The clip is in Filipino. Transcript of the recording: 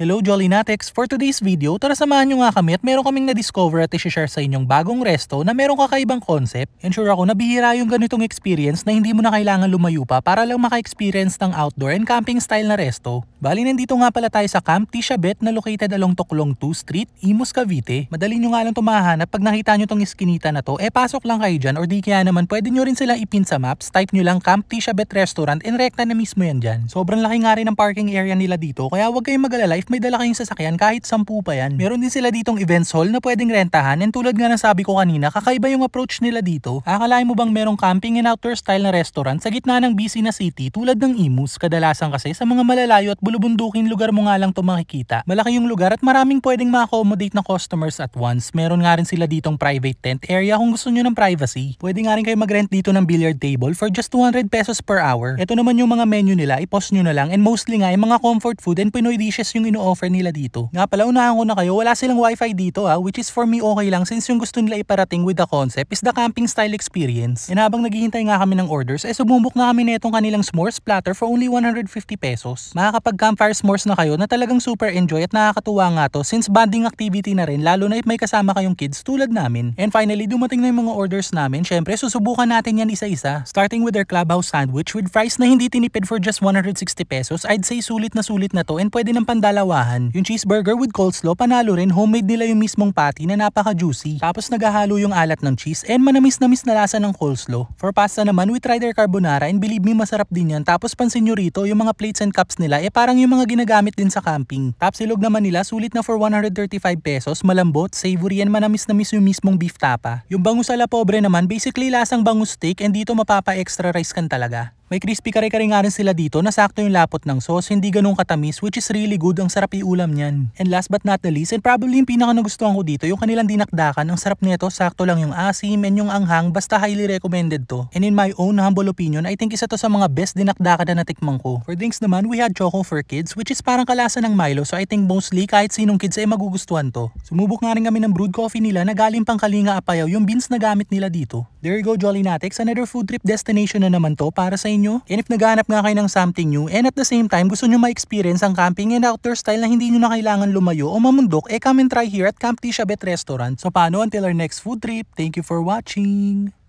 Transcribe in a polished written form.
Hello Jolly Natics! For today's video, tara samahan nyo nga kami at meron kaming na-discover at i-share sa inyong bagong resto na merong kakaibang concept. And sure ako na bihira yung ganitong experience na hindi mo na kailangan lumayo pa para lang maka-experience ng outdoor and camping style na resto. Bali nandito nga pala tayo sa Camp Tishabet na located along Toklong 2 Street, Imus, Cavite. Madali nyo nga lang tumahanap pag nakita nyo tong iskinita na to, pasok lang kayo dyan or di kaya naman pwede nyo rin silang ipin sa maps, type nyo lang Camp Tishabet Restaurant and rekta na mismo yan dyan. Sobrang laki nga rin ng parking area nila dito kaya huwag kayong mag-alala if may dala kayong sasakyan kahit 10 pa yan. Meron din sila ditong events hall na pwedeng rentahan and tulad nga ng sabi ko kanina, kakaiba yung approach nila dito. Akalain mo bang merong camping and outdoor style na restaurant sa gitna ng busy na city tulad ng Imus? Kadalasan kasi sa mga malalayo at bulubundukin lugar mo nga lang ito makikita. Malaki yung lugar at maraming pwedeng ma-accommodate na customers at once. Meron nga rin sila ditong private tent area kung gusto nyo ng privacy. Pwede nga rin kayo mag-rent dito ng billiard table for just 200 pesos per hour. Ito naman yung mga menu nila, i-pause nyo na lang and mostly nga yung mga comfort food and Pinoy dishes yung ino-offer nila dito. Nga pala, unahan ko na kayo, wala silang wifi dito which is for me okay lang since yung gusto nila iparating with the concept is the camping style experience. And habang naghihintay nga kami ng orders, sumubok na kami netong kanilang s'mores platter for only 150 pesos. Makakapag campfire s'mores na kayo na talagang super enjoy at nakakatuwa nga to since bonding activity na rin lalo na if may kasama kayong kids tulad namin. And finally, dumating na yung mga orders namin. Syempre, susubukan natin yan isa-isa. Starting with their clubhouse sandwich with fries na hindi tinipid for just 160 pesos. I'd say sulit na to and pwede ng pandalawahan. Yung cheeseburger with coleslaw, panalo rin, homemade nila yung mismong patty na napaka-juicy. Tapos nagahalo yung alat ng cheese and manamis-namis na lasa ng coleslaw. For pasta naman, we tried their carbonara and believe me, masarap din yan. Tapos pansin nyo rito, yung mga plates and cups nila, parang yung mga ginagamit din sa camping. Tapsilog naman nila, sulit na for 135 pesos, malambot, savory and manamis-namis yung mismong beef tapa. Yung bangus a la pobre naman, basically lasang bangus steak and dito mapapa-extra rice kan talaga. May crispy kare-kare nga rin sila dito na sakto yung lapot ng sauce, hindi ganun katamis which is really good, ang sarap iulam niyan. And last but not the least, and probably yung pinaka nagustuhan ko dito, yung kanilang dinakdakan, ang sarap nito, sakto lang yung asim and yung anghang, basta highly recommended to. And in my own humble opinion, I think isa to sa mga best dinakdakan na natikman ko. For drinks naman, we had Choco for Kids which is parang kalasa ng Milo, so I think mostly kahit sinong kids ay magugustuhan to. Sumubok nga rin kami ng brewed coffee nila na galing pang Kalinga Apayao, yung beans na gamit nila dito. There you go Jolly Natics, another food trip destination na naman to para sa inyo. And if naghahanap nga kayo ng something new and at the same time gusto nyo ma-experience ang camping and outdoor style na hindi nyo na kailangan lumayo o mamundok, come and try here at Camp Tishabet Restaurant. So paano, until our next food trip, thank you for watching!